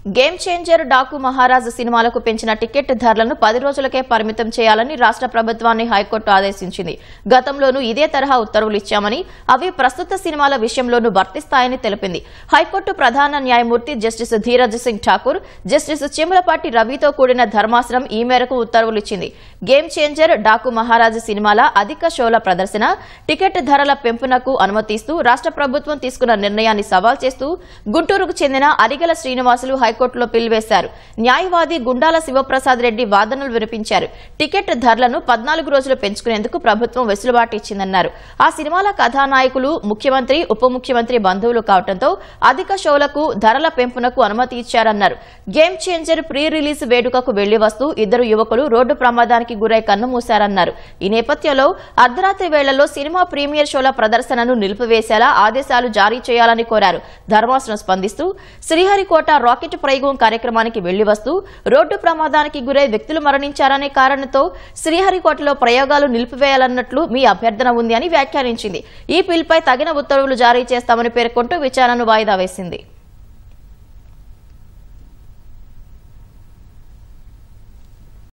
Game changer Daaku Maharaj సినిమాలకు పెంచిన ticket ధరలను 10 రోజులకే పరిమితం చేయాలని రాష్ట్ర ప్రభుత్వాన్ని హైకోర్టు ఆదేశించింది. గతంలోనూ ఇదే తరహా ఉత్తర్వులు ఇచ్చామని, అవి ప్రస్తుత సినిమాల విషయంలోనూ వర్తిస్తాయని తెలిపింది. హైకోర్టు ప్రధాన న్యాయమూర్తి జస్టిస్ ధీరజ్ సింగ్ ఠాకూర్, జస్టిస్ చిమ్మలపాటి రవితో కూడిన ధర్మాసనం ఈ మేరకు ఉత్తర్వులు ఇచ్చింది. గేమ్ చేంజర్ డాకు మహారాజ్ సినిమాల అధిక షోల ప్రదర్శన, టికెట్ ధరల పెంపునకు అనుమతిస్తూ రాష్ట్ర ప్రభుత్వం తీసుకున్న నిర్ణయాన్ని సవాల్ చేస్తూ గుంటూరుకు చెందిన అరిగల శ్రీనివాసులు హైకోర్టులో పిల్వేశారు. న్యాయవాది గుండాల శివప్రసాద్ రెడ్డి వాదనలు వినిపించారు. టికెట్ ధరలను 14 రోజులు పెంచుకునేందుకు ప్రభుత్వం వెసులుబాటు ఇచ్చిందన్నారు. ఆ సినిమాల కథానాయకులు ముఖ్యమంత్రి, ఉప ముఖ్యమంత్రి బంధువులు కావడంతో అధిక షోలకు ధరల పెంపునకు అనుమతి ఇచ్చారన్నారు. గేమ్ చేంజర్ ప్రీ రిలీజ్ వేడుకకు వెళ్లి వస్తూ 2 యువకులు రోడ్డు ప్రమాదానికి గురై కన్నుమూశారన్నారు. ఈ నేపథ్యంలో అర్ధరాత్రి వేళల్లో సినిమా ప్రీమియర్ షోల ప్రదర్శనను నిలిపివేసేలా ఆదేశాలు జారీ చేయాలని కోరారు. ధర్మాసనం స్పందిస్తూ శ్రీహరికోట రాకెట్ ప్రయోగం కార్యక్రమానికి వెళ్లి వస్తూ రోడ్డు ప్రమాదానికి గురై వ్యక్తులు మరణించారనే కారణంతో శ్రీహరికోటలో ప్రయోగాలు నిలిపివేయాలన్నట్లు మీ అభ్యర్థన ఉంది అని వ్యాఖ్యానించింది. ఈ బిల్పై తగిన ఉత్తర్వులు జారీ చేస్తామని పేర్కొంటూ విచారణను వాయిదా వేసింది.